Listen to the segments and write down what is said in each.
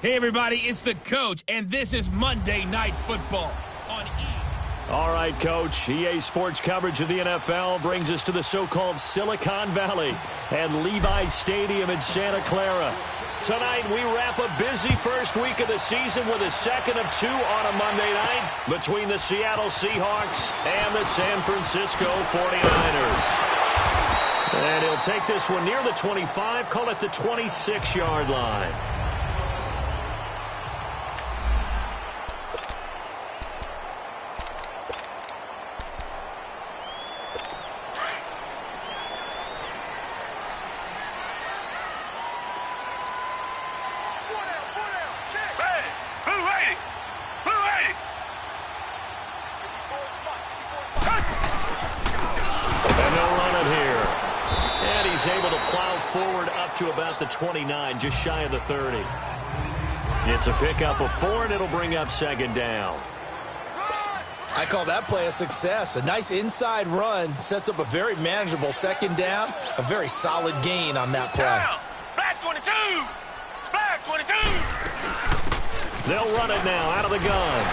Hey, everybody, it's the coach, and this is Monday Night Football on E! All right, Coach. EA Sports coverage of the NFL brings us to the so-called Silicon Valley and Levi's Stadium in Santa Clara. Tonight, we wrap a busy first week of the season with a second of two on a Monday night between the Seattle Seahawks and the San Francisco 49ers. And he'll take this one near the 25, call it the 26-yard line. Able to plow forward up to about the 29, just shy of the 30. It's a pickup of 4, and it'll bring up second down. I call that play a success. A nice inside run sets up a very manageable second down, a very solid gain on that play. Down. Black 22! Black 22! They'll run it now out of the gun.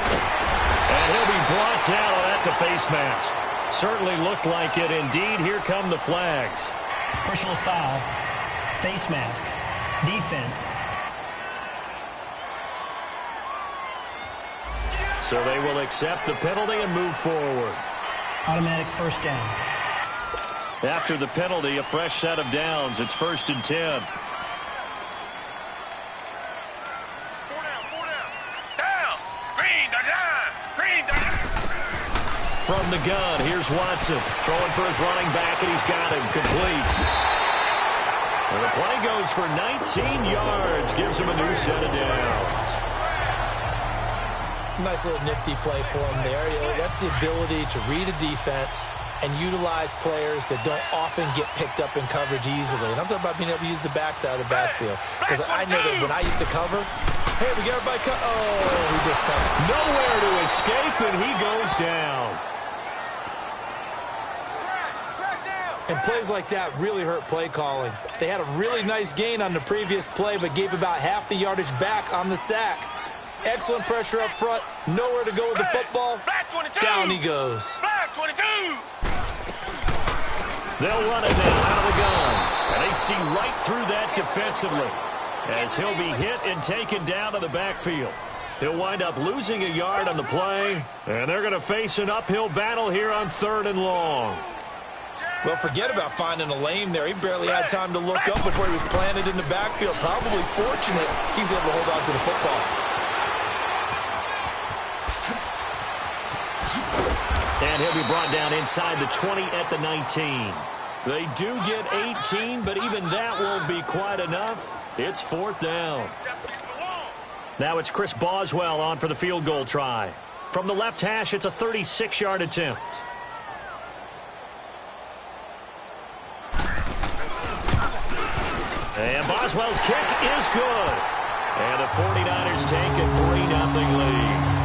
And he'll be brought down. Oh, that's a face mask. Certainly looked like it. Indeed, here come the flags. Personal foul, face mask, defense. So they will accept the penalty and move forward. Automatic first down. After the penalty, a fresh set of downs. It's 1st and 10. Down! Green, down! Green, down! From the gun, here's Watson. Throwing for his running back, and he's got him. Complete. And the play goes for 19 yards. Gives him a new set of downs. Nice little nifty play for him there. You know, that's the ability to read a defense and utilize players that don't often get picked up in coverage easily. And I'm talking about being able to use the backside of the backfield. Because I know that when I used to cover, hey, we got everybody he just stopped. Nowhere to escape, and he goes down. And plays like that really hurt play calling. They had a really nice gain on the previous play, but gave about half the yardage back on the sack. Excellent pressure up front. Nowhere to go with the football. Down he goes. Black 22! They'll run it now out of the gun. And they see right through that defensively as he'll be hit and taken down to the backfield. He'll wind up losing a yard on the play, and they're going to face an uphill battle here on 3rd and long. Well, forget about finding a lane there. He barely had time to look up before he was planted in the backfield. Probably fortunate he was able to hold on to the football. And he'll be brought down inside the 20 at the 19. They do get 18, but even that won't be quite enough. It's 4th down. Now it's Chris Boswell on for the field goal try. From the left hash, it's a 36-yard attempt. And Boswell's kick is good. And the 49ers take a 3-0 lead.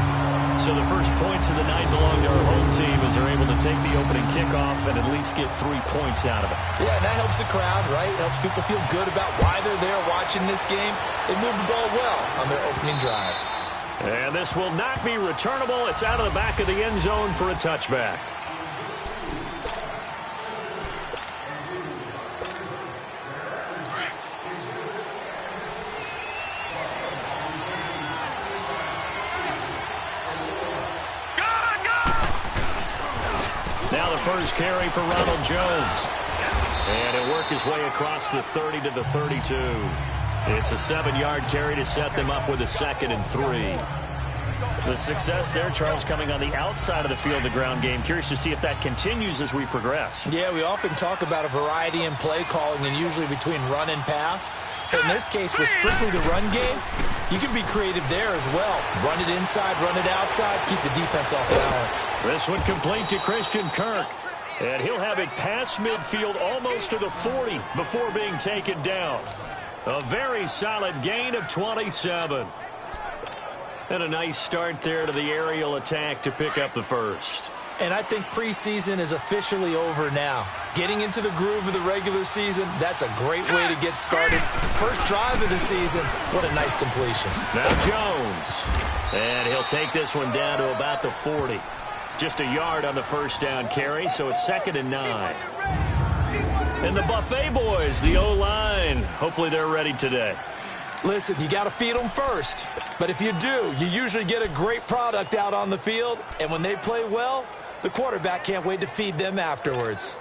So the first points of the night belong to our home team as they're able to take the opening kickoff and at least get 3 points out of it. Yeah, and that helps the crowd, right? Helps people feel good about why they're there watching this game. They moved the ball well on their opening drive. And this will not be returnable. It's out of the back of the end zone for a touchback. Now the first carry for Ronald Jones. And he'll work his way across the 30 to the 32. It's a 7-yard carry to set them up with a 2nd and 3. The success there, Charles, coming on the outside of the field, the ground game. Curious to see if that continues as we progress. Yeah, we often talk about a variety in play calling and usually between run and pass. So in this case, with strictly the run game, you can be creative there as well. Run it inside, run it outside, keep the defense off balance. This one complete to Christian Kirk. And he'll have it past midfield almost to the 40 before being taken down. A very solid gain of 27. And a nice start there to the aerial attack to pick up the first. And I think preseason is officially over now. Getting into the groove of the regular season, that's a great way to get started. First drive of the season, what a nice completion. Now Jones. And he'll take this one down to about the 40. Just a yard on the first down carry, so it's 2nd and 9. And the Buffet boys, the O-line, hopefully they're ready today. Listen, you got to feed them first. But if you do, you usually get a great product out on the field. And when they play well, the quarterback can't wait to feed them afterwards.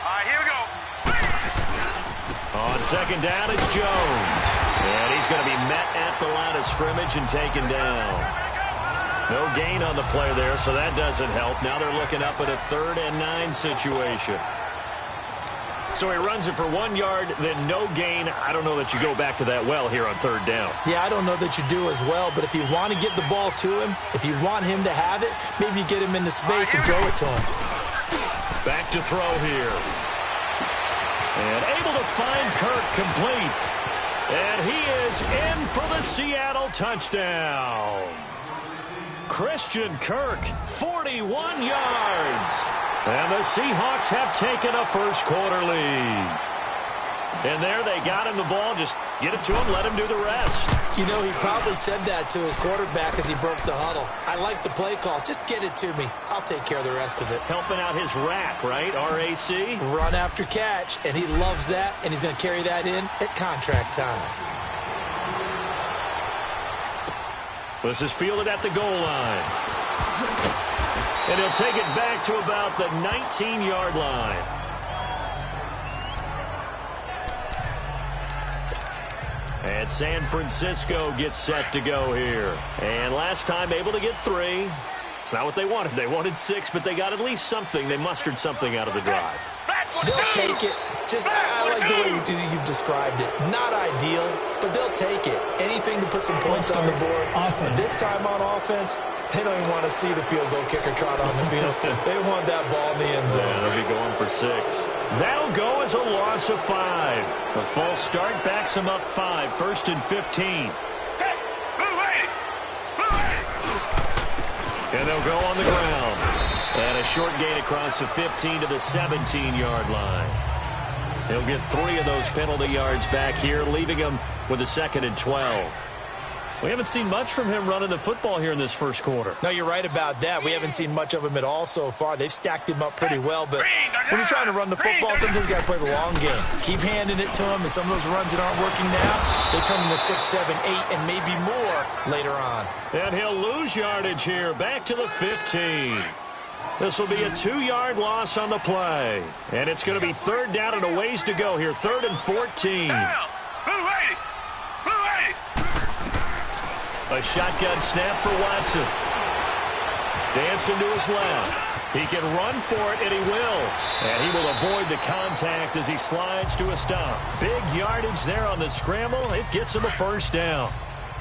All right, here we go. On 2nd down, it's Jones. And he's going to be met at the line of scrimmage and taken down. No gain on the play there, so that doesn't help. Now they're looking up at a 3rd and 9 situation. So he runs it for 1 yard, then no gain. I don't know that you go back to that well here on 3rd down. Yeah, I don't know that you do as well, but if you want to get the ball to him, if you want him to have it, maybe you get him into space and throw it to him. Back to throw here. And able to find Kirk complete. And he is in for the Seattle touchdown. Christian Kirk, 41 yards. And the Seahawks have taken a first-quarter lead. And there they got him the ball. Just get it to him, let him do the rest. You know, he probably said that to his quarterback as he broke the huddle. I like the play call. Just get it to me. I'll take care of the rest of it. Helping out his rack, right? R-A-C? Run after catch, and he loves that, and he's going to carry that in at contract time. This is fielded at the goal line. And he'll take it back to about the 19-yard line. And San Francisco gets set to go here. And last time able to get 3. It's not what they wanted. They wanted 6, but they got at least something. They mustered something out of the drive. They'll take it. I like the way you've described it. Not ideal, but they'll take it. Anything to put some points on the board. And this time on offense, they don't even want to see the field goal kicker trot on the field. They want that ball in the end zone. Yeah, they'll be going for 6. That'll go as a loss of 5. A false start backs them up 5. 1st and 15. And they'll go on the ground. And a short gain across the 15 to the 17-yard line. He'll get 3 of those penalty yards back here, leaving him with a 2nd and 12. We haven't seen much from him running the football here in this first quarter. No, you're right about that. We haven't seen much of him at all so far. They've stacked him up pretty well, but when you're trying to run the football, sometimes you got to play the long game. Keep handing it to him, and some of those runs that aren't working now, they turn into 6, 7, 8, and maybe more later on. And he'll lose yardage here, back to the 15. This will be a 2-yard loss on the play. And it's going to be 3rd down and a ways to go here, 3rd and 14. A shotgun snap for Watson. Dancing to his left. He can run for it, and he will. And he will avoid the contact as he slides to a stop. Big yardage there on the scramble. It gets him a first down.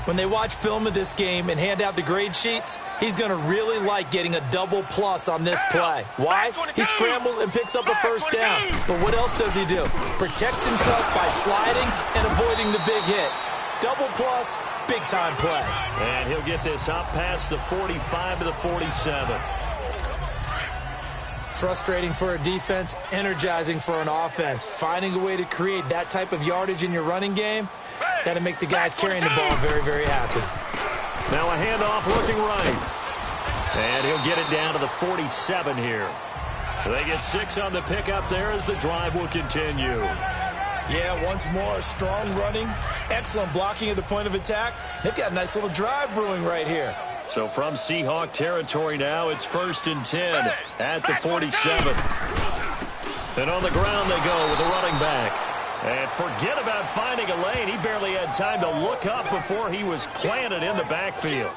When they watch film of this game and hand out the grade sheets, he's going to really like getting a double plus on this play. Why? He scrambles and picks up a first down. But what else does he do? Protects himself by sliding and avoiding the big hit. Double plus, big-time play. And he'll get this up past the 45 to the 47. Frustrating for a defense, energizing for an offense. Finding a way to create that type of yardage in your running game, that'll make the guys carrying the ball very, very happy. Now a handoff looking right. And he'll get it down to the 47 here. They get 6 on the pickup there as the drive will continue. Yeah, once more, strong running, excellent blocking at the point of attack. They've got a nice little drive brewing right here. So from Seahawk territory now, it's 1st and 10 at the 47. And on the ground they go with the running back. And forget about finding a lane. He barely had time to look up before he was planted in the backfield.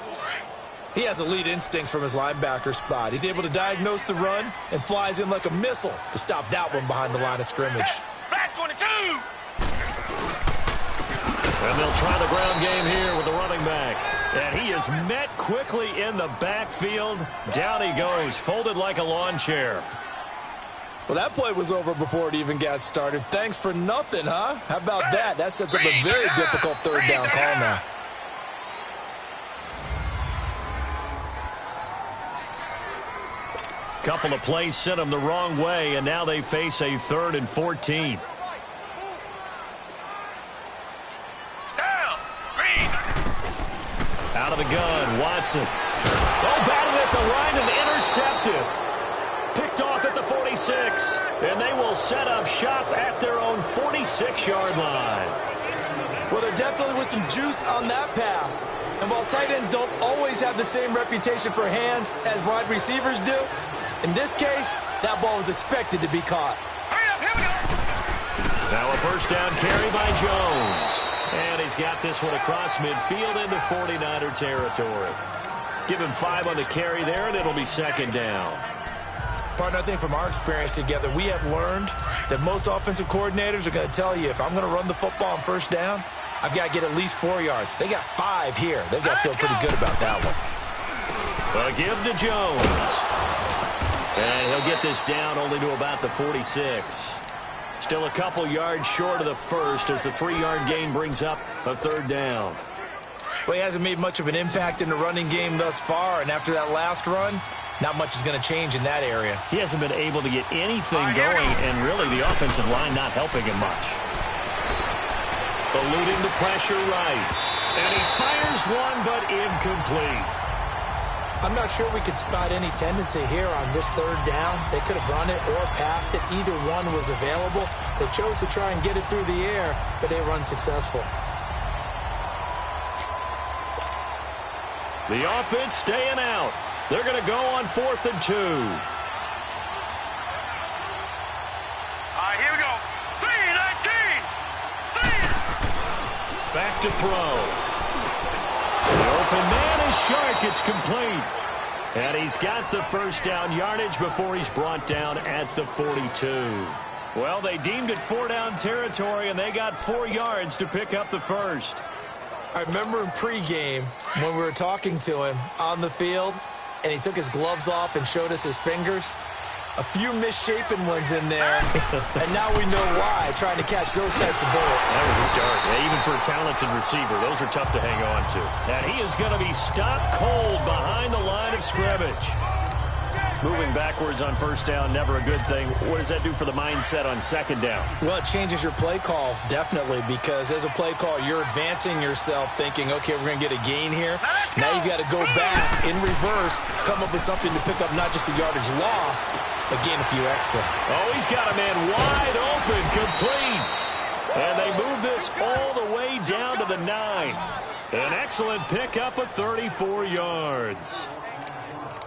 He has elite instincts from his linebacker spot. He's able to diagnose the run and flies in like a missile to stop that one behind the line of scrimmage. Back 22. And they'll try the ground game here with the running back. And he is met quickly in the backfield. Down he goes, folded like a lawn chair. Well, that play was over before it even got started. Thanks for nothing, huh? How about that? That sets up a very difficult third down call now. Couple of plays sent them the wrong way, and now they face a 3rd and 14. Out of the gun, Watson. Oh, batted at the line and intercepted. Picked off at the 46. And they will set up shop at their own 46-yard line. Well, there definitely was some juice on that pass. And while tight ends don't always have the same reputation for hands as wide receivers do, in this case, that ball was expected to be caught. Now a first down carry by Jones. And he's got this one across midfield into 49er territory. Give him 5 on the carry there, and it'll be second down. Partner, I think from our experience together, we have learned that most offensive coordinators are going to tell you, if I'm going to run the football on first down, I've got to get at least 4 yards. They got 5 here. They've got to feel pretty good about that one. A give to Jones. And he'll get this down only to about the 46. Still a couple yards short of the first as the 3-yard gain brings up a third down. Well, he hasn't made much of an impact in the running game thus far, and after that last run, not much is going to change in that area. He hasn't been able to get anything going, and really the offensive line not helping him much. Eluding the pressure right. And he fires one, but incomplete. I'm not sure we could spot any tendency here on this third down. They could have run it or passed it. Either one was available. They chose to try and get it through the air, but they were unsuccessful. The offense staying out. They're going to go on 4th and 2. All right, here we go. 3-19. Back to throw. The open man is Shark. It's complete. And he's got the first down yardage before he's brought down at the 42. Well, they deemed it 4-down territory, and they got 4 yards to pick up the first. I remember in pregame when we were talking to him on the field, and he took his gloves off and showed us his fingers. A few misshapen ones in there, and now we know why, trying to catch those types of bullets. That was a dart. Yeah, even for a talented receiver, those are tough to hang on to. And he is going to be stopped cold behind the line of scrimmage. Moving backwards on first down, never a good thing. What does that do for the mindset on second down? Well, it changes your play call, definitely, because as a play call, you're advancing yourself thinking, okay, we're going to get a gain here. Now you've got to go back in reverse, come up with something to pick up not just the yardage lost, but gain a few extra. Oh, he's got a man wide open, complete. And they move this all the way down to the 9. An excellent pickup of 34 yards.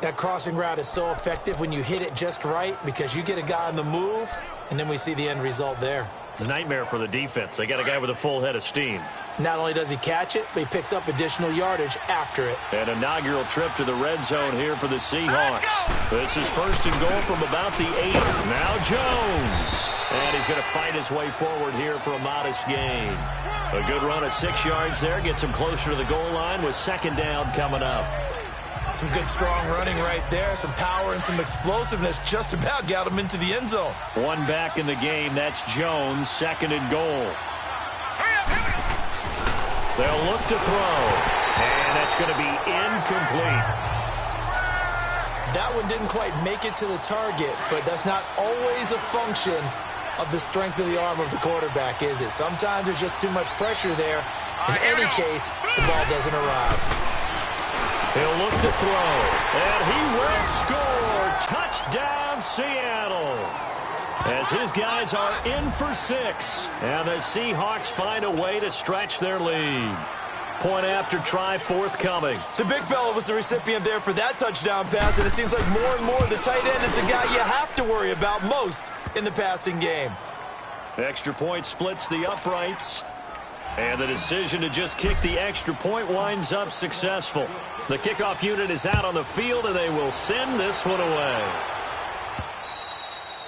That crossing route is so effective when you hit it just right because you get a guy on the move, and then we see the end result there. It's a nightmare for the defense. They got a guy with a full head of steam. Not only does he catch it, but he picks up additional yardage after it. An inaugural trip to the red zone here for the Seahawks. This is first and goal from about the 8. Now Jones. And he's going to fight his way forward here for a modest gain. A good run of 6 yards there. Gets him closer to the goal line with second down coming up. Some good, strong running right there. Some power and some explosiveness just about got him into the end zone. One back in the game. That's Jones, second and goal. They'll look to throw. And that's going to be incomplete. That one didn't quite make it to the target, but that's not always a function of the strength of the arm of the quarterback, is it? Sometimes there's just too much pressure there. In any case, the ball doesn't arrive. He'll look to throw, and he will score. Touchdown, Seattle. As his guys are in for 6, and the Seahawks find a way to stretch their lead. Point after try forthcoming. The big fella was the recipient there for that touchdown pass, and it seems like more and more the tight end is the guy you have to worry about most in the passing game. Extra point splits the uprights, and the decision to just kick the extra point winds up successful. The kickoff unit is out on the field, and they will send this one away.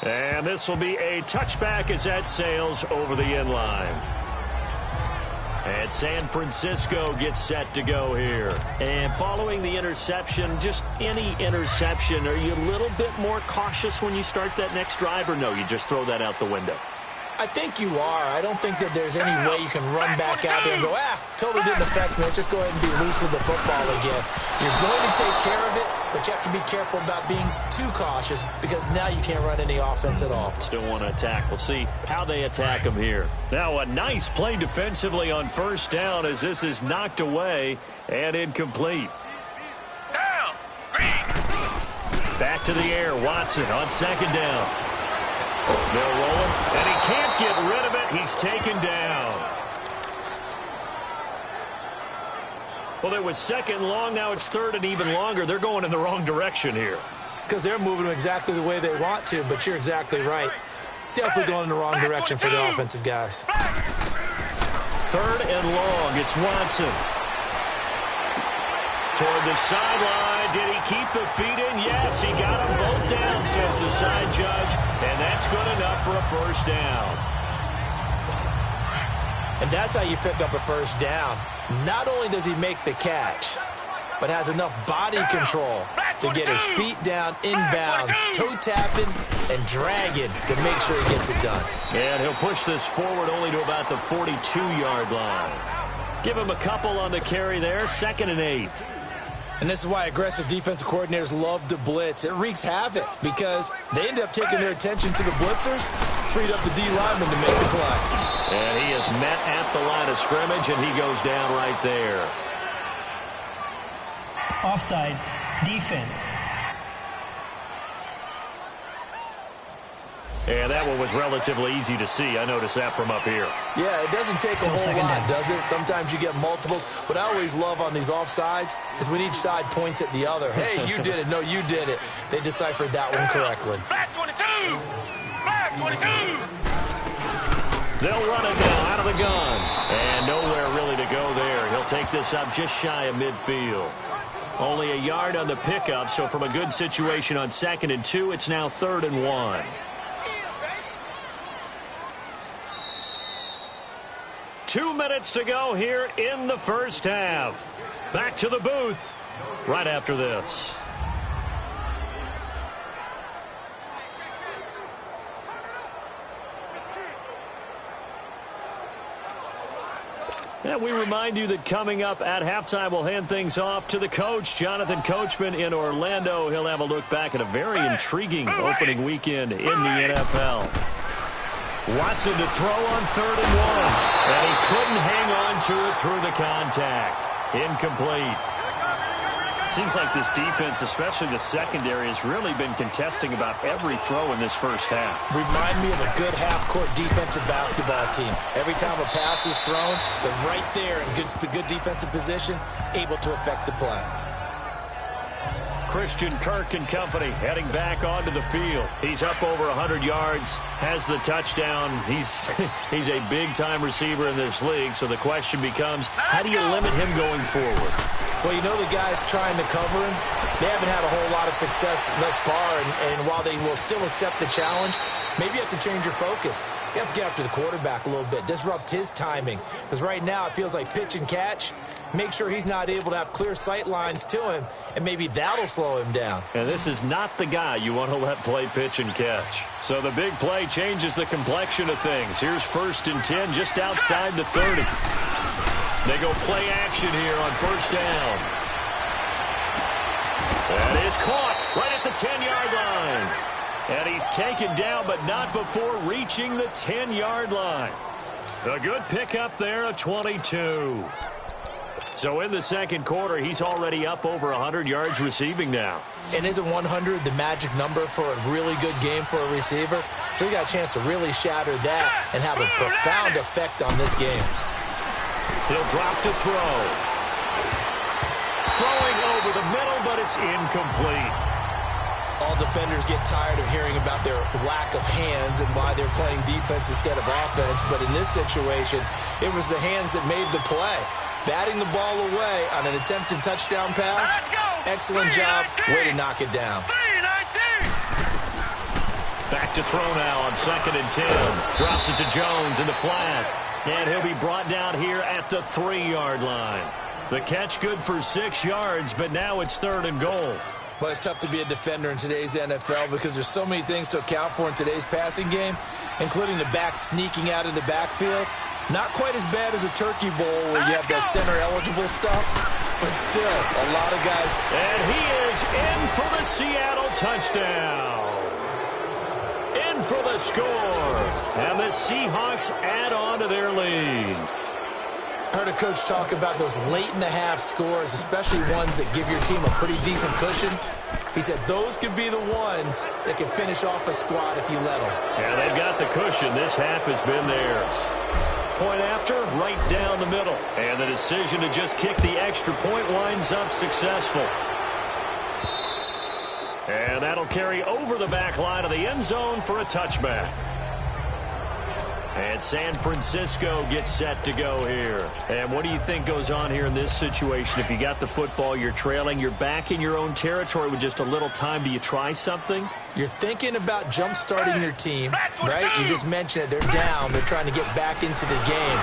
And this will be a touchback as that sails over the end line. And San Francisco gets set to go here. And following the interception, just any interception, are you a little bit more cautious when you start that next drive, or no, you just throw that out the window? I think you are. I don't think that there's any way you can run back out there and go, totally didn't affect me. Let's just go ahead and be loose with the football again. You're going to take care of it, but you have to be careful about being too cautious because now you can't run any offense at all. Still want to attack. We'll see how they attack him here. Now a nice play defensively on first down as this is knocked away and incomplete. Down. Green. Back to the air. Watson on second down. They're rolling, and he can't get rid of it. He's taken down. Well, it was second and long. Now it's third and even longer. They're going in the wrong direction here. Because they're moving exactly the way they want to, but you're exactly right. Definitely going in the wrong direction for the offensive guys. Third and long. It's Watson. Toward the sideline. Did he keep the feet in? Yes, he got them both down, says the side judge. And that's good enough for a first down. And that's how you pick up a first down. Not only does he make the catch, but has enough body control to get his feet down inbounds, toe tapping and dragging to make sure he gets it done. And he'll push this forward only to about the 42-yard line. Give him a couple on the carry there, 2nd and 8. And this is why aggressive defensive coordinators love to blitz. It wreaks havoc because they end up taking their attention to the blitzers, freed up the D lineman to make the play. And he is met at the line of scrimmage, and he goes down right there. Offside, defense. And that one was relatively easy to see. I noticed that from up here. Yeah, it doesn't take a whole lot, does it? Sometimes you get multiples. What I always love on these offsides is when each side points at the other. Hey, you did it. No, you did it. They deciphered that one correctly. Back 22. Back 22. They'll run it now out of the gun. And nowhere really to go there. He'll take this up just shy of midfield. Only a yard on the pickup, so from a good situation on 2nd and 2, it's now 3rd and 1. Two minutes to go here in the first half. Back to the booth right after this. And we remind you that coming up at halftime, we'll hand things off to the coach, Jonathan Coachman in Orlando. He'll have a look back at a very intriguing opening weekend in the NFL. Watson to throw on 3rd and 1. And he couldn't hang on to it through the contact. Incomplete. Seems like this defense, especially the secondary, has really been contesting about every throw in this first half. Remind me of a good half-court defensive basketball team. Every time a pass is thrown, they're right there in good defensive position, able to affect the play. Christian Kirk and company heading back onto the field. He's up over 100 yards, has the touchdown. He's a big-time receiver in this league, so the question becomes, how do you limit him going forward? Well, you know the guys trying to cover him, they haven't had a whole lot of success thus far, and while they will still accept the challenge, maybe you have to change your focus. You have to get after the quarterback a little bit, disrupt his timing, because right now it feels like pitch and catch. Make sure he's not able to have clear sight lines to him, and maybe that'll slow him down. And this is not the guy you want to let play pitch and catch. So the big play changes the complexion of things. Here's 1st and 10 just outside the 30. They go play action here on first down. That is caught right at the 10-yard line. And he's taken down, but not before reaching the 10-yard line. A good pickup there, a 22. So in the second quarter, he's already up over 100 yards receiving now. And isn't 100 the magic number for a really good game for a receiver? So he got a chance to really shatter that and have a profound effect on this game. He'll drop to throw. Throwing over the middle, but it's incomplete. All defenders get tired of hearing about their lack of hands and why they're playing defense instead of offense. But in this situation, it was the hands that made the play. Batting the ball away on an attempted touchdown pass. Excellent job. Way to knock it down. Back to throw now on 2nd and 10. Drops it to Jones in the flat. And he'll be brought down here at the 3-yard line. The catch good for 6 yards, but now it's 3rd and goal. Well, it's tough to be a defender in today's NFL because there's so many things to account for in today's passing game, including the back sneaking out of the backfield. Not quite as bad as a turkey bowl where you have that center-eligible stuff, but still, a lot of guys. And he is in for the Seattle touchdown. In for the score. And the Seahawks add on to their lead. I heard a coach talk about those late-in-the-half scores, especially ones that give your team a pretty decent cushion. He said those could be the ones that can finish off a squad if you let them. Yeah, they've got the cushion. This half has been theirs. Point after, right down the middle. And the decision to just kick the extra point winds up successful. And that'll carry over the back line of the end zone for a touchback. And San Francisco gets set to go here. And what do you think goes on here in this situation? If you got the football, you're trailing, you're back in your own territory with just a little time. Do you try something? You're thinking about jump-starting your team, right? You just mentioned it. They're down. They're trying to get back into the game.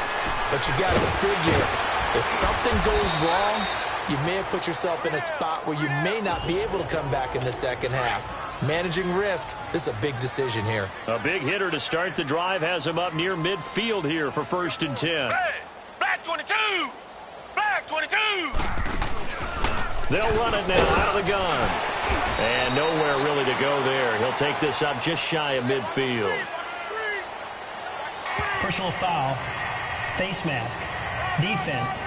But you got to figure, if something goes wrong, you may have put yourself in a spot where you may not be able to come back in the second half. Managing risk, this is a big decision here. A big hitter to start the drive has him up near midfield here for 1st and 10. Hey, black 22! Black 22! They'll run it now out of the gun. And nowhere really to go there. He'll take this up just shy of midfield. Personal foul. Face mask. Defense.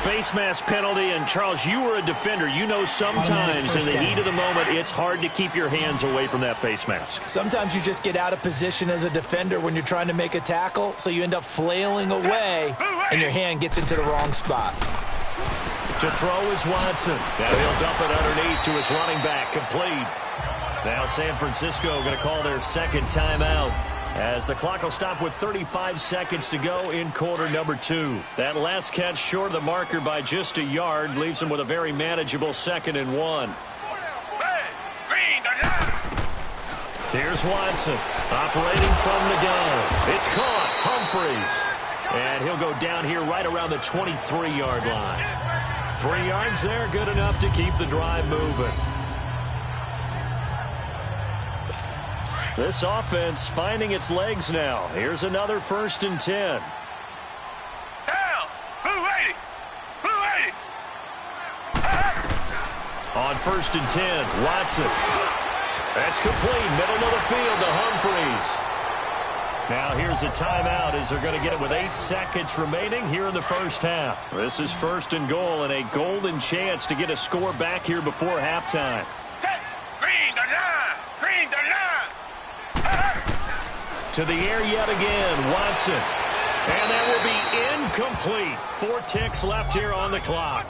Face mask penalty, and Charles, you were a defender. You know sometimes in the heat of the moment, it's hard to keep your hands away from that face mask. Sometimes you just get out of position as a defender when you're trying to make a tackle, so you end up flailing away, and your hand gets into the wrong spot. To throw is Watson. Now he'll dump it underneath to his running back, complete. Now San Francisco going to call their second timeout, as the clock will stop with 35 seconds to go in quarter number 2. That last catch short of the marker by just a yard leaves them with a very manageable 2nd and 1. Here's Watson operating from the gun. It's caught. Humphreys. And he'll go down here right around the 23-yard line. 3 yards there, good enough to keep the drive moving. This offense finding its legs now. Here's another 1st and 10. Down! Blue 80! Blue 80! On 1st and 10, Watson. That's complete. Middle of the field to Humphreys. Now here's a timeout as they're going to get it with 8 seconds remaining here in the first half. This is 1st and goal and a golden chance to get a score back here before halftime. Green the line! Green the line! To the air yet again, Watson. And that will be incomplete. 4 ticks left here on the clock.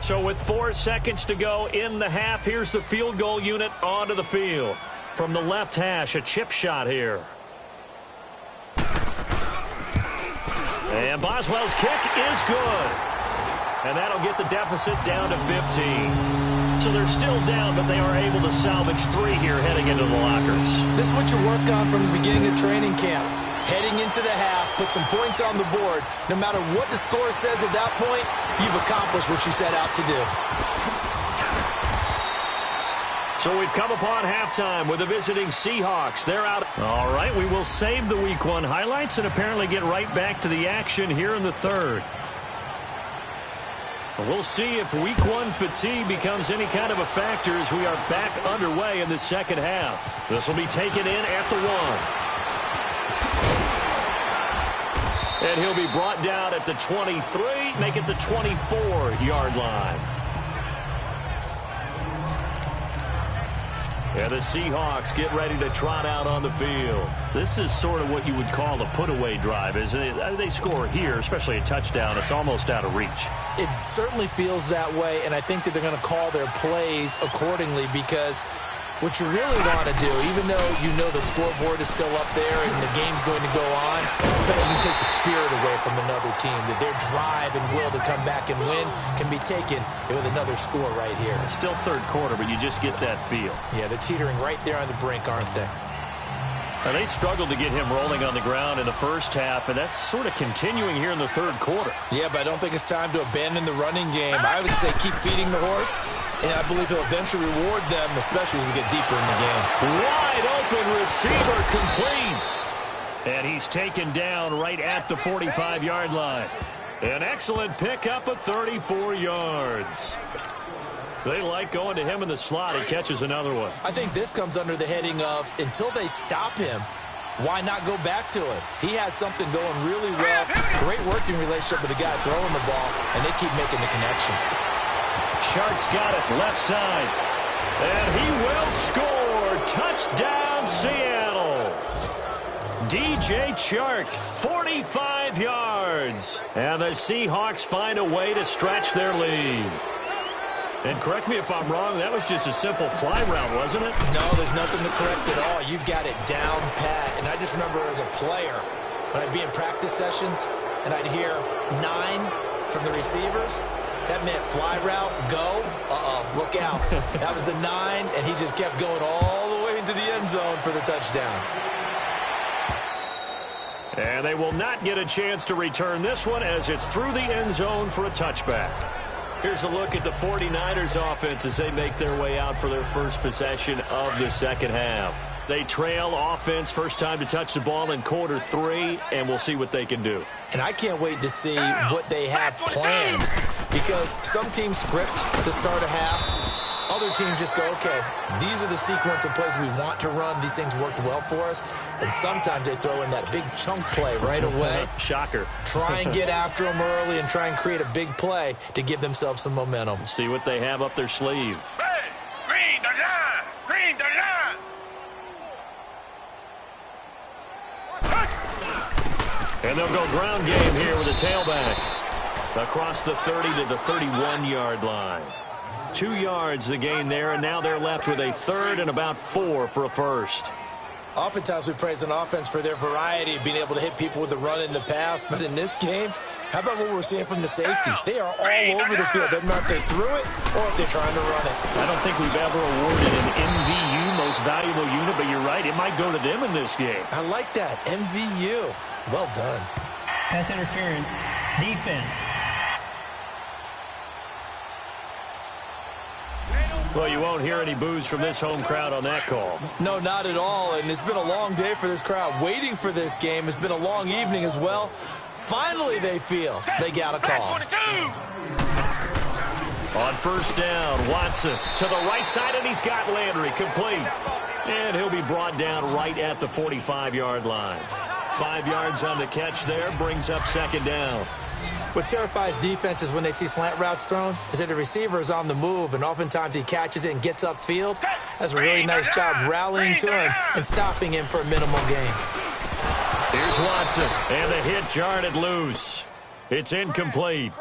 So with 4 seconds to go in the half, here's the field goal unit onto the field. From the left hash, a chip shot here. And Boswell's kick is good. And that'll get the deficit down to 15. So they're still down, but they are able to salvage 3 here heading into the lockers. This is what you work on from the beginning of training camp. Heading into the half, put some points on the board. No matter what the score says at that point, you've accomplished what you set out to do. So we've come upon halftime with the visiting Seahawks. They're out. All right, we will save the Week 1 highlights and apparently get right back to the action here in the 3rd. We'll see if Week 1 fatigue becomes any kind of a factor as we are back underway in the second half. This will be taken in at the 1. And he'll be brought down at the 23, make it the 24-yard line. And the Seahawks get ready to trot out on the field. This is sort of what you would call a put-away drive, isn't it? They score here, especially a touchdown. It's almost out of reach. It certainly feels that way, and I think that they're going to call their plays accordingly because What you really want to do, even though you know the scoreboard is still up there and the game's going to go on, but you can take the spirit away from another team, that their drive and will to come back and win can be taken with another score right here. It's still third quarter, but you just get that feel. Yeah, they're teetering right there on the brink, aren't they? Now, they struggled to get him rolling on the ground in the first half, and that's sort of continuing here in the third quarter. Yeah, but I don't think it's time to abandon the running game. I would say keep feeding the horse, and I believe he'll eventually reward them, especially as we get deeper in the game. Wide open receiver complete. And he's taken down right at the 45-yard line. An excellent pickup of 34 yards. They like going to him in the slot. He catches another one. I think this comes under the heading of, until they stop him, why not go back to it? He has something going really well. Great working relationship with the guy throwing the ball, and they keep making the connection. Shark's got it left side. And he will score. Touchdown, Seattle. DJ Chark, 45 yards. And the Seahawks find a way to stretch their lead. And correct me if I'm wrong, that was just a simple fly route, wasn't it? No, there's nothing to correct at all. You've got it down pat. And I just remember as a player, when I'd be in practice sessions, and I'd hear 9 from the receivers, that meant fly route, go, look out. That was the 9, and he just kept going all the way into the end zone for the touchdown. And they will not get a chance to return this one as it's through the end zone for a touchback. Here's a look at the 49ers offense as they make their way out for their first possession of the second half. They trail offense, first time to touch the ball in quarter 3, and we'll see what they can do. And I can't wait to see what they have planned, because some teams script to start a half. Other teams just go, okay, these are the sequence of plays we want to run. These things worked well for us. And sometimes they throw in that big chunk play right away. Shocker. Try and get after them early and try and create a big play to give themselves some momentum. See what they have up their sleeve. Hey, green the line! Green the line! And they'll go ground game here with a tailback. Across the 30 to the 31-yard line. 2 yards the gain there, and now they're left with a third and about 4 for a first. Oftentimes we praise an offense for their variety of being able to hit people with the run in the pass, but in this game, how about what we're seeing from the safeties? They are all over the field. Doesn't matter if they threw it or if they're trying to run it. I don't think we've ever awarded an MVU, most valuable unit, but you're right, it might go to them in this game. I like that, MVU. Well done. Pass interference. Defense. Well, you won't hear any boos from this home crowd on that call. No, not at all, and it's been a long day for this crowd. Waiting for this game. It's been a long evening as well. Finally, they feel they got a call. On first down, Watson to the right side, and he's got Landry complete. And he'll be brought down right at the 45-yard line. 5 yards on the catch there, brings up second down. What terrifies defenses when they see slant routes thrown is that the receiver is on the move, and oftentimes he catches it and gets upfield. That's a really nice job rallying to him and stopping him for a minimal gain. Here's Watson, and the hit jarred it loose. It's incomplete.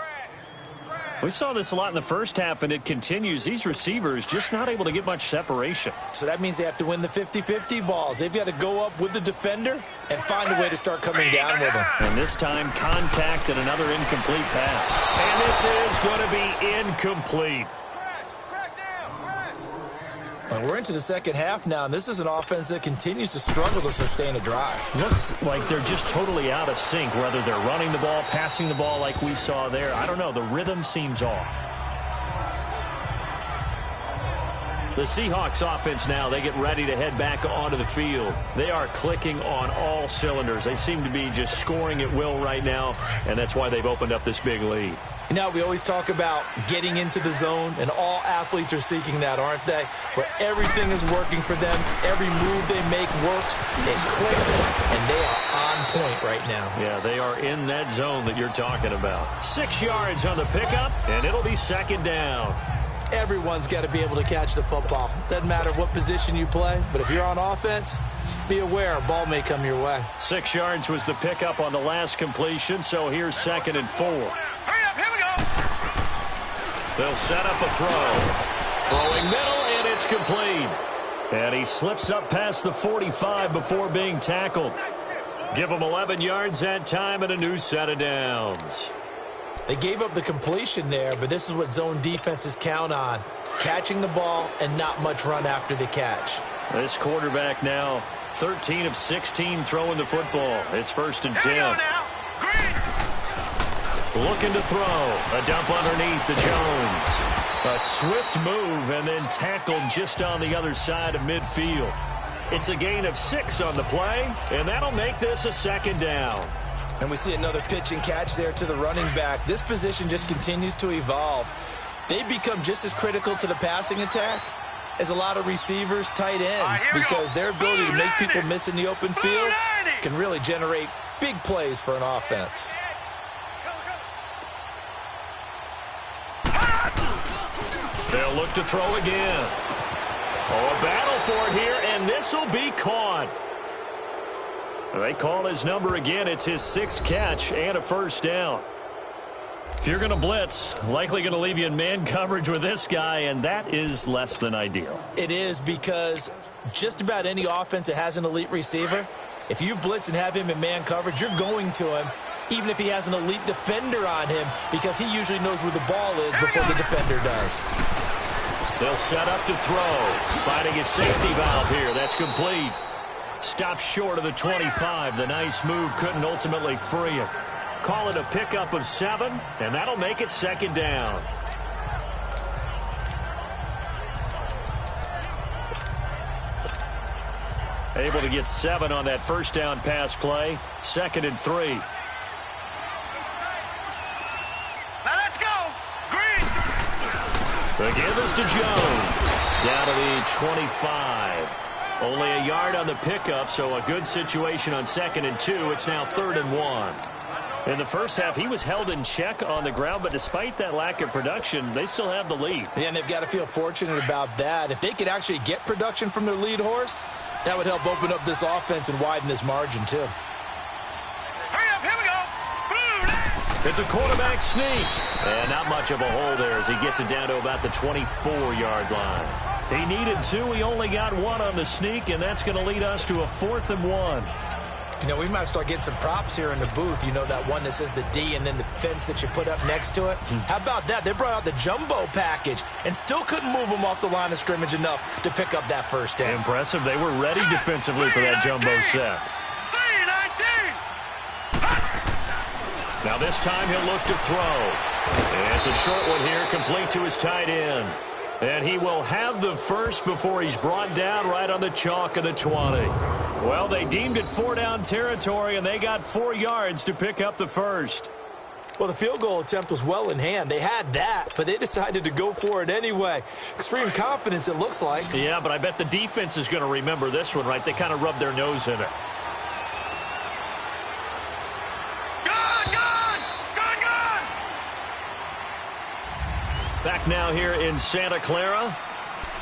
We saw this a lot in the first half, and it continues. These receivers just not able to get much separation. So that means they have to win the 50-50 balls. They've got to go up with the defender and find a way to start coming down with them. And this time, contact and another incomplete pass. And this is going to be incomplete. And we're into the second half now, and this is an offense that continues to struggle to sustain a drive. Looks like they're just totally out of sync, whether they're running the ball, passing the ball like we saw there. I don't know. The rhythm seems off. The Seahawks offense now, they get ready to head back onto the field. They are clicking on all cylinders. They seem to be just scoring at will right now, and that's why they've opened up this big lead. You know, we always talk about getting into the zone, and all athletes are seeking that, aren't they? Where everything is working for them, every move they make works, it clicks, and they are on point right now. Yeah, they are in that zone that you're talking about. 6 yards on the pickup, and it'll be second down. Everyone's got to be able to catch the football. Doesn't matter what position you play, but if you're on offense, be aware a ball may come your way. 6 yards was the pickup on the last completion, so here's 2nd and 4. Hurry up, here we go. They'll set up a throw. Throwing middle, and it's complete. And he slips up past the 45 before being tackled. Give him 11 yards that time and a new set of downs. They gave up the completion there, but this is what zone defenses count on. Catching the ball and not much run after the catch. This quarterback now 13 of 16 throwing the football. It's 1st and 10. Looking to throw. A dump underneath to Jones. A swift move and then tackled just on the other side of midfield. It's a gain of 6 on the play, and that'll make this a 2nd down. And we see another pitch and catch there to the running back. This position just continues to evolve. They become just as critical to the passing attack as a lot of receivers, tight ends, because their ability to make people miss in the open field can really generate big plays for an offense. They'll look to throw again. Oh, a battle for it here, and this will be caught. They call his number again. It's his 6th catch and a 1st down. If you're going to blitz, likely going to leave you in man coverage with this guy, and that is less than ideal. It is, because just about any offense that has an elite receiver, if you blitz and have him in man coverage, you're going to him, even if he has an elite defender on him, because he usually knows where the ball is before the defender does. They'll set up to throw. Finding his safety valve here. That's complete. Stops short of the 25. The nice move couldn't ultimately free him. Call it a pickup of 7, and that'll make it 2nd down. Able to get 7 on that 1st down pass play. 2nd and 3. Now let's go. Green. The give is to Jones. Down to the 25. Only a yard on the pickup, so a good situation on 2nd and 2. It's now 3rd and 1. In the first half, he was held in check on the ground, but despite that lack of production, they still have the lead. Yeah, and they've got to feel fortunate about that. If they could actually get production from their lead horse, that would help open up this offense and widen this margin, too. Hurry up, here we go. Blue. It's a quarterback sneak. And not much of a hole there as he gets it down to about the 24-yard line. He needed 2. He only got 1 on the sneak, and that's going to lead us to a 4th and 1. You know, we might start getting some props here in the booth. You know, that one that says the D and then the fence that you put up next to it. How about that? They brought out the jumbo package and still couldn't move them off the line of scrimmage enough to pick up that 1st down. Impressive. They were ready defensively for that jumbo set. 3-19. Now this time he'll look to throw. And it's a short one here, complete to his tight end. And he will have the 1st before he's brought down right on the chalk of the 20. Well, they deemed it 4-down territory, and they got 4 yards to pick up the 1st. Well, the field goal attempt was well in hand. They had that, but they decided to go for it anyway. Extreme confidence, it looks like. Yeah, but I bet the defense is going to remember this one, right? They kind of rubbed their nose in it. Back now here in Santa Clara.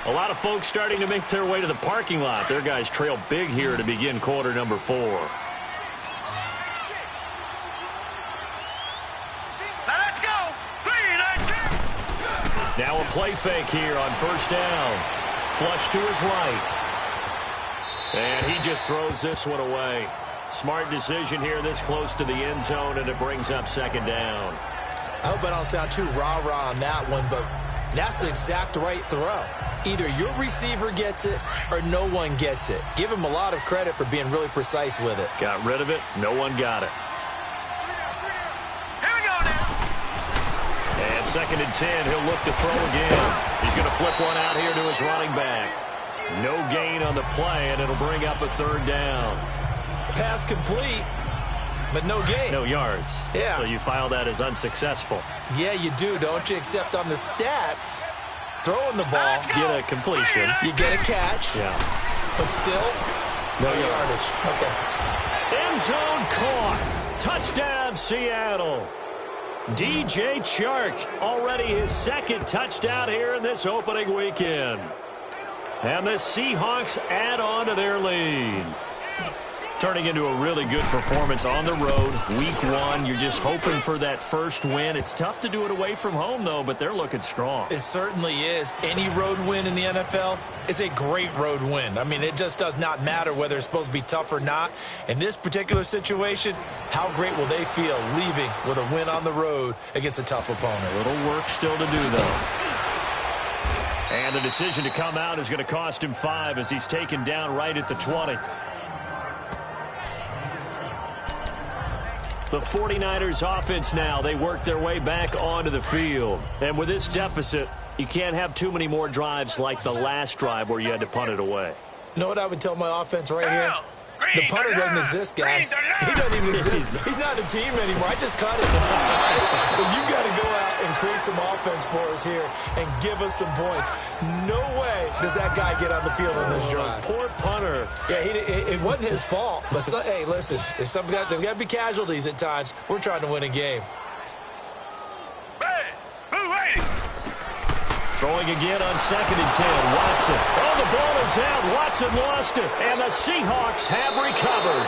A lot of folks starting to make their way to the parking lot. Their guys trail big here to begin quarter number 4. Now let's go. 3-19. Now a play fake here on 1st down. Flush to his right. And he just throws this one away. Smart decision here this close to the end zone, and it brings up 2nd down. I hope I don't sound too rah-rah on that one, but that's the exact right throw. Either your receiver gets it or no one gets it. Give him a lot of credit for being really precise with it. Got rid of it. No one got it. Here we go now. And 2nd and 10. He'll look to throw again. He's going to flip one out here to his running back. No gain on the play, and it'll bring up a 3rd down. Pass complete, but no gain. No yards. Yeah. So you file that as unsuccessful. Yeah, you do, don't you? Except on the stats, throwing the ball, Get a completion. you get a catch, Yeah. but still, no yardage. Okay. End zone caught. Touchdown, Seattle. DJ Chark, already his 2nd touchdown here in this opening weekend. And the Seahawks add on to their lead. Turning into a really good performance on the road. Week 1, you're just hoping for that first win. It's tough to do it away from home, though, but they're looking strong. It certainly is. Any road win in the NFL is a great road win. I mean, it just does not matter whether it's supposed to be tough or not. In this particular situation, how great will they feel leaving with a win on the road against a tough opponent? A little work still to do, though. And the decision to come out is going to cost him 5 as he's taken down right at the 20. The 49ers offense now, they work their way back onto the field. And with this deficit, you can't have too many more drives like the last drive where you had to punt it away. You know what I would tell my offense right here? The punter doesn't exist, guys. He doesn't even exist. He's not a team anymore. I just cut it. So you've got to go out and create some offense for us here and give us some points. No way does that guy get on the field on this drive. Poor punter. Yeah, it wasn't his fault. But hey, listen, there's got to be casualties at times. We're trying to win a game. Throwing again on 2nd and 10. Watson. Oh, the ball is out. Watson lost it. And the Seahawks have recovered.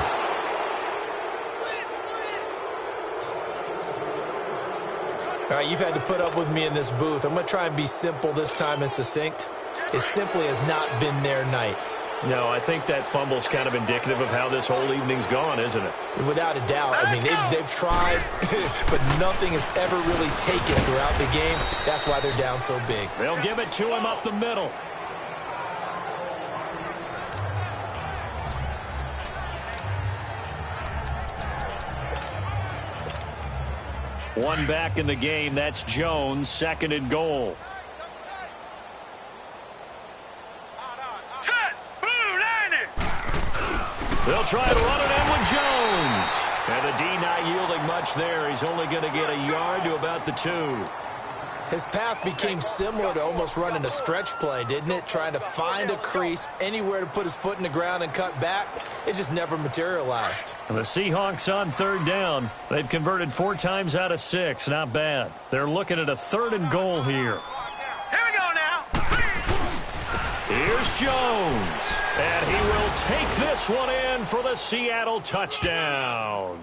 All right, you've had to put up with me in this booth. I'm going to try and be simple this time and succinct. It simply has not been their night. No, I think that fumble's kind of indicative of how this whole evening's gone, isn't it? Without a doubt. I mean, they've tried, but nothing has ever really taken throughout the game. That's why they're down so big. They'll give it to him up the middle. One back in the game. That's Jones. 2nd and goal. They'll try to run it in with Jones. And the D not yielding much there. He's only going to get a yard to about the 2. His path became similar to almost running a stretch play, didn't it? Trying to find a crease, anywhere to put his foot in the ground and cut back. It just never materialized. And the Seahawks on 3rd down. They've converted 4 times out of 6. Not bad. They're looking at a 3rd and goal here. Here we go now. Here's Jones. And he will take this one in for the Seattle touchdown.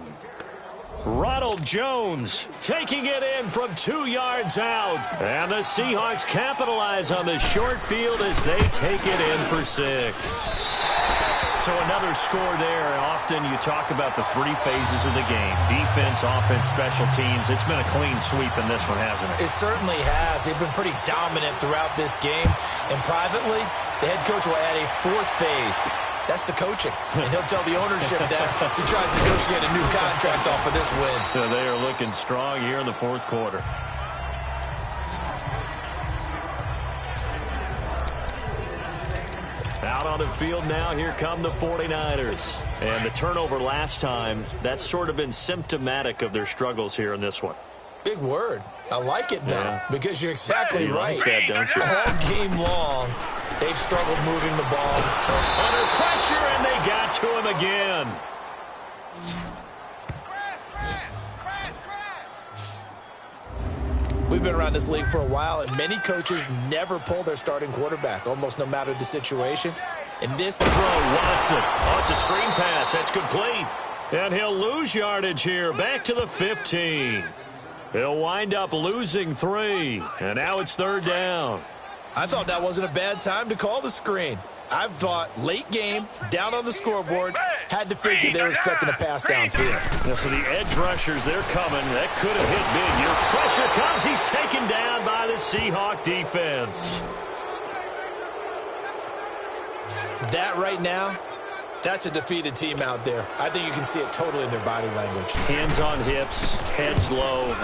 Ronald Jones taking it in from 2 yards out. And the Seahawks capitalize on the short field as they take it in for 6. So another score there. Often you talk about the 3 phases of the game. Defense, offense, special teams. It's been a clean sweep in this one, hasn't it? It certainly has. They've been pretty dominant throughout this game. And privately, the head coach will add a 4th phase. That's the coaching. And he'll tell the ownership that as he tries to negotiate a new contract off of this win. So they are looking strong here in the 4th quarter. Out on the field now, here come the 49ers. And the turnover last time, that's sort of been symptomatic of their struggles here in this one. Big word. I like it, though, because you're exactly right. Like that, don't you? All game long, they've struggled moving the ball. Under pressure, and they got to him again. We've been around this league for a while, and many coaches never pull their starting quarterback, almost no matter the situation. In this throw, Watson. Oh, it's a screen pass. That's complete. And he'll lose yardage here. Back to the 15. He'll wind up losing 3. And now it's 3rd down. I thought that wasn't a bad time to call the screen. I thought late game, down on the scoreboard, had to figure they were expecting a pass downfield. Yeah, so the edge rushers, they're coming. That could have hit big. Your pressure comes. He's taken down by the Seahawk defense. That right now, that's a defeated team out there. I think you can see it totally in their body language. Hands on hips, heads low.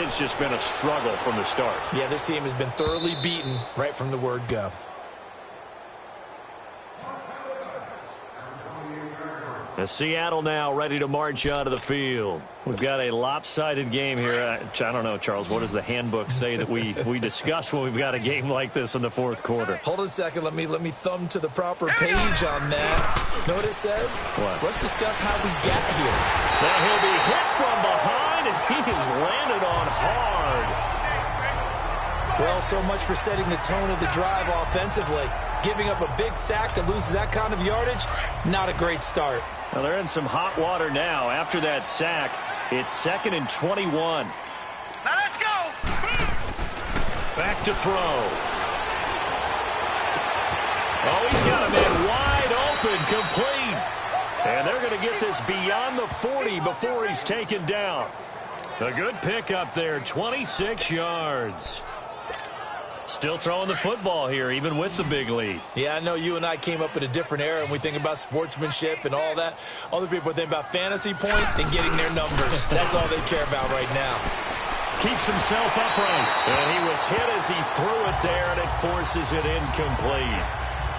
It's just been a struggle from the start. Yeah, this team has been thoroughly beaten right from the word go. As Seattle now ready to march out of the field. We've got a lopsided game here. I don't know, Charles, what does the handbook say that we discuss when we've got a game like this in the 4th quarter? Hold on a second. Let me thumb to the proper page on that. Know what it says? What? Let's discuss how we got here. Now he'll be hit from behind, and he has landed on hard. Well, so much for setting the tone of the drive offensively. Giving up a big sack that loses that kind of yardage, not a great start. Well, they're in some hot water now. After that sack, it's 2nd and 21. Now let's go. Back to throw. Oh, he's got a man wide open, complete. And they're going to get this beyond the 40 before he's taken down. A good pickup there, 26 yards. Still throwing the football here, even with the big lead. Yeah, I know you and I came up in a different era, and we think about sportsmanship and all that. Other people think about fantasy points and getting their numbers. That's all they care about right now. Keeps himself upright. And he was hit as he threw it there, and it forces it incomplete.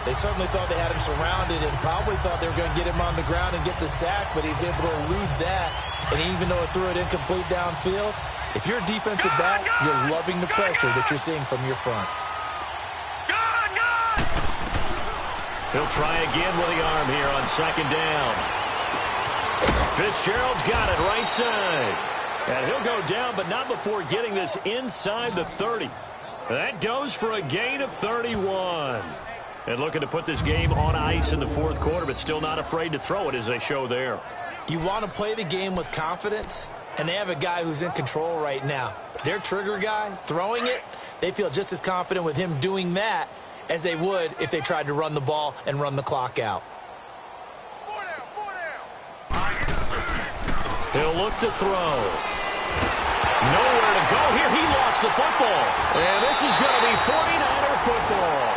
They certainly thought they had him surrounded and probably thought they were going to get him on the ground and get the sack, but he was able to elude that. And even though it threw it incomplete downfield, if you're a defensive back, you're loving the pressure that you're seeing from your front. He'll try again with the arm here on 2nd down. Fitzgerald's got it right side. And he'll go down, but not before getting this inside the 30. That goes for a gain of 31. And looking to put this game on ice in the 4th quarter, but still not afraid to throw it as they show there. You want to play the game with confidence, and they have a guy who's in control right now. Their trigger guy, throwing it, they feel just as confident with him doing that as they would if they tried to run the ball and run the clock out. He'll look to throw. Nowhere to go here. He lost the football. And this is going to be 49er football.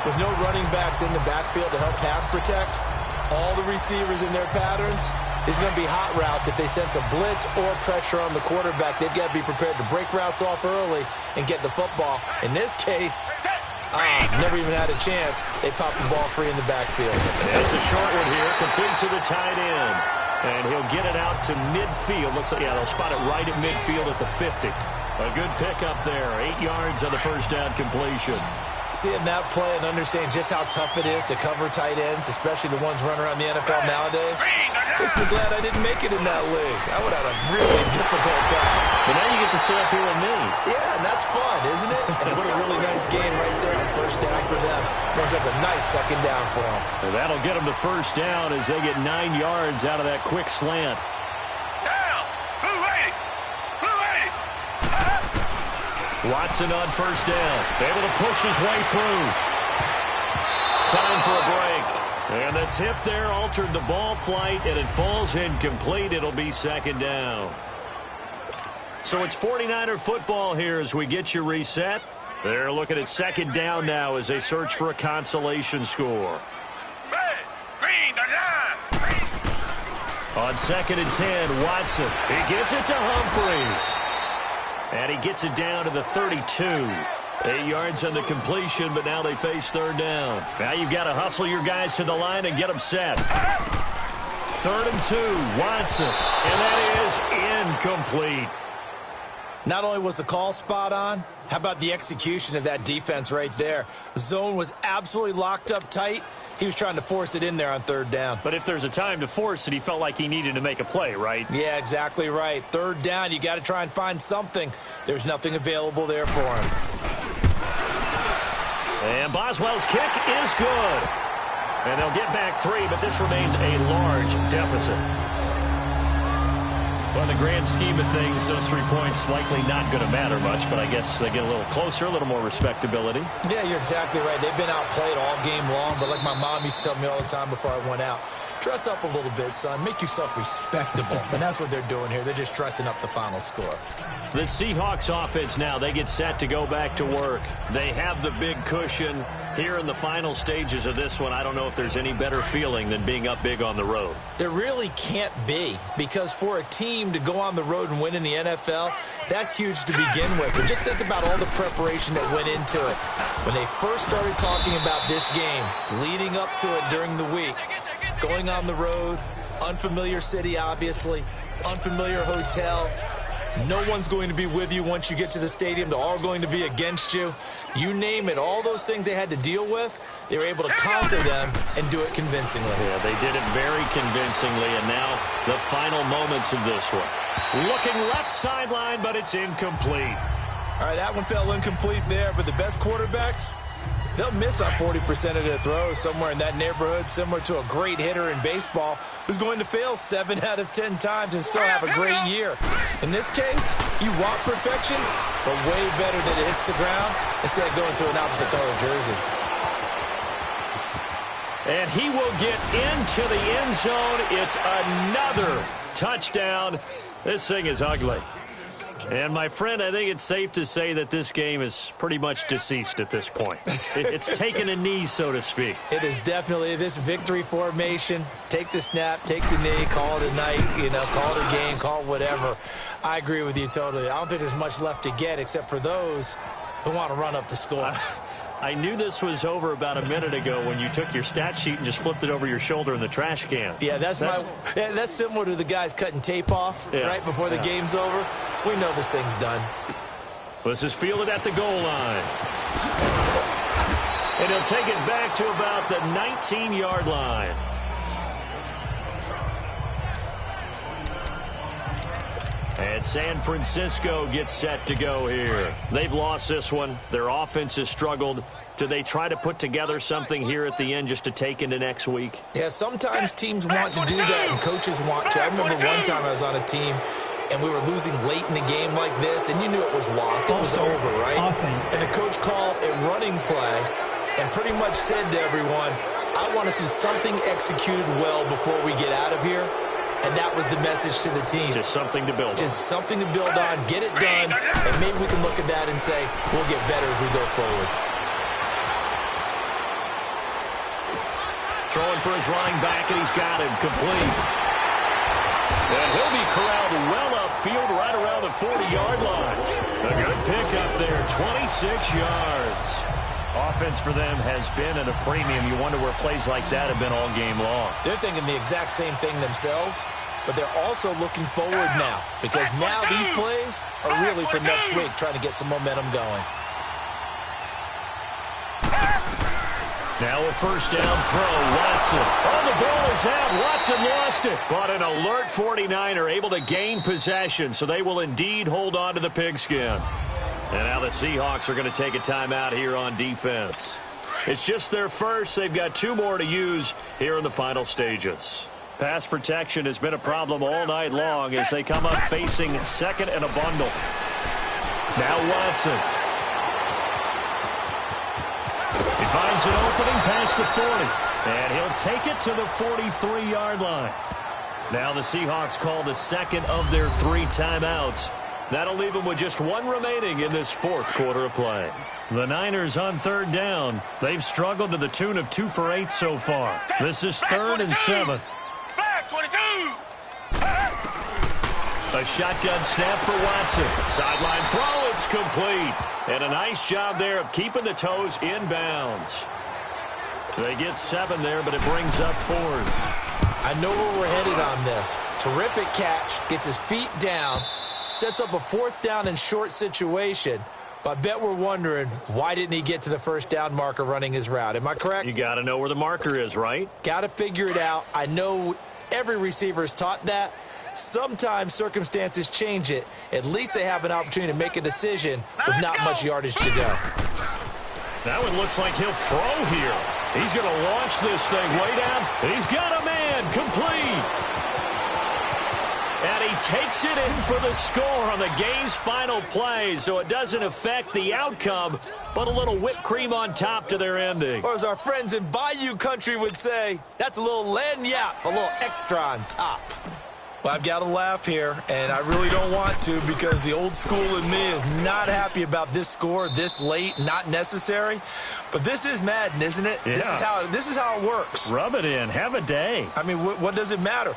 With no running backs in the backfield to help pass protect, all the receivers in their patterns, is going to be hot routes. If they sense a blitz or pressure on the quarterback, they've got to be prepared to break routes off early and get the football. In this case, never even had a chance. They popped the ball free in the backfield. It's a short one here, complete to the tight end. And he'll get it out to midfield. Looks like, yeah, they'll spot it right at midfield at the 50. A good pickup there. 8 yards on the first down completion. Seeing that play and understanding just how tough it is to cover tight ends, especially the ones running around the NFL nowadays, makes me glad I didn't make it in that league. I would have had a really difficult time. But now you get to sit up here with me. Yeah, and that's fun, isn't it? And what a really nice game right there on first down for them. Brings up a nice 2nd down for them. And that'll get them to first down as they get 9 yards out of that quick slant. Watson on first down. Able to push his way through. Time for a break. And the tip there altered the ball flight, and it falls incomplete. It'll be 2nd down. So it's 49er football here as we get you reset. They're looking at 2nd down now as they search for a consolation score. On 2nd and 10, Watson. He gets it to Humphries. And he gets it down to the 32. 8 yards on the completion, but now they face 3rd down. Now you've got to hustle your guys to the line and get them set. 3rd and 2, Watson. And that is incomplete. Not only was the call spot on, how about the execution of that defense right there? The zone was absolutely locked up tight. He was trying to force it in there on 3rd down. But if there's a time to force it, he felt like he needed to make a play, right? Yeah, exactly right. 3rd down, you got to try and find something. There's nothing available there for him. And Boswell's kick is good. And they'll get back 3, but this remains a large deficit. Well, in the grand scheme of things, those 3 points likely not going to matter much, but I guess they get a little closer, a little more respectability. Yeah, you're exactly right. They've been outplayed all game long, but like my mom used to tell me all the time before I went out, dress up a little bit, son. Make yourself respectable. And that's what they're doing here. They're just dressing up the final score. The Seahawks offense now, they get set to go back to work. They have the big cushion. Here in the final stages of this one, I don't know if there's any better feeling than being up big on the road. There really can't be, because for a team to go on the road and win in the NFL, that's huge to begin with. But just think about all the preparation that went into it. When they first started talking about this game, leading up to it during the week, going on the road, unfamiliar city, obviously, unfamiliar hotel. No one's going to be with you once you get to the stadium. They're all going to be against you. You name it, all those things they had to deal with, they were able to conquer them and do it convincingly. Yeah, they did it very convincingly, and now the final moments of this one. Looking left sideline, but it's incomplete. All right, that one fell incomplete there, but the best quarterbacks, They'll miss on 40% of their throws, somewhere in that neighborhood, similar to a great hitter in baseball who's going to fail 7 out of 10 times and still have a great year. In this case, you want perfection, but way better that it hits the ground instead of going to an opposite color jersey. And he will get into the end zone. It's another touchdown. This thing is ugly. And, my friend, I think it's safe to say that this game is pretty much deceased at this point. It's taken a knee, so to speak. It is definitely this victory formation. Take the snap, take the knee, call it a night, call it a game, call it whatever. I agree with you totally. I don't think there's much left to get except for those who want to run up the score. I knew this was over about a minute ago when you took your stat sheet and just flipped it over your shoulder in the trash can. Yeah, that's similar to the guys cutting tape off right before the game's over. We know this thing's done. This is fielded at the goal line. And he'll take it back to about the 19-yard line. And San Francisco gets set to go here. They've lost this one. Their offense has struggled. Do they try to put together something here at the end just to take into next week? Yeah, sometimes teams want to do that and coaches want to. I remember one time I was on a team and we were losing late in the game like this, and you knew it was lost. It was over, right? Offense. And the coach called a running play and pretty much said to everyone, I want to see something executed well before we get out of here. And that was the message to the team. Just something to build on. Just something to build on, get it done, and maybe we can look at that and say, we'll get better as we go forward. Throwing for his running back, and he's got him complete. And he'll be corralled well upfield right around the 40-yard line. A good pickup there, 26 yards. Offense for them has been at a premium. You wonder where plays like that have been all game long. They're thinking the exact same thing themselves, but they're also looking forward now because now these plays are really for next week, trying to get some momentum going. Now a first down throw, Watson. Oh, the ball is out. Watson lost it. But an alert 49er able to gain possession, so they will indeed hold on to the pigskin. And now the Seahawks are going to take a timeout here on defense. It's just their first. They've got 2 more to use here in the final stages. Pass protection has been a problem all night long as they come up facing second and a bundle. Now Watson. He finds an opening past the 40. And he'll take it to the 43-yard line. Now the Seahawks call the second of their 3 timeouts. That'll leave them with just 1 remaining in this 4th quarter of play. The Niners on 3rd down. They've struggled to the tune of 2 for 8 so far. This is 3rd and 7. Back 22. A shotgun snap for Watson. Sideline throw, it's complete. And a nice job there of keeping the toes in bounds. They get 7 there, but it brings up 4th. I know where we're headed on this. Terrific catch, gets his feet down, sets up a 4th down and short situation. But I bet we're wondering, why didn't he get to the first down marker running his route? Am I correct? You got to know where the marker is, right? Got to figure it out. I know every receiver is taught that. Sometimes circumstances change it. At least they have an opportunity to make a decision with not much yardage to go. That one looks like he'll throw here. He's going to launch this thing way down. He's got a man complete. And he takes it in for the score on the game's final play, so it doesn't affect the outcome, but a little whipped cream on top to their ending. Or as our friends in Bayou Country would say, that's a little lagniappe, a little extra on top. Well, I've got to laugh here, and I really don't want to because the old school in me is not happy about this score this late, not necessary. But this is Madden, isn't it? Yeah. This is how it works. Rub it in. Have a day. I mean, what does it matter?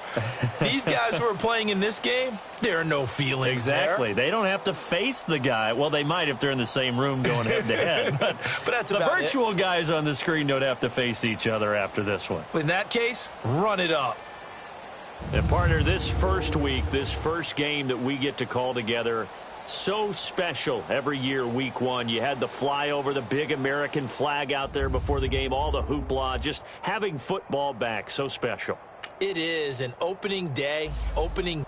These guys who are playing in this game, there are no feelings Exactly. there. They don't have to face the guy. Well, they might if they're in the same room going head-to-head. But that's the about virtual guys on the screen don't have to face each other after this one. In that case, run it up. And, partner, this first week, this first game that we get to call together, so special every year, week 1. You had the flyover, the big American flag out there before the game, all the hoopla, just having football back, so special. It is an opening day, opening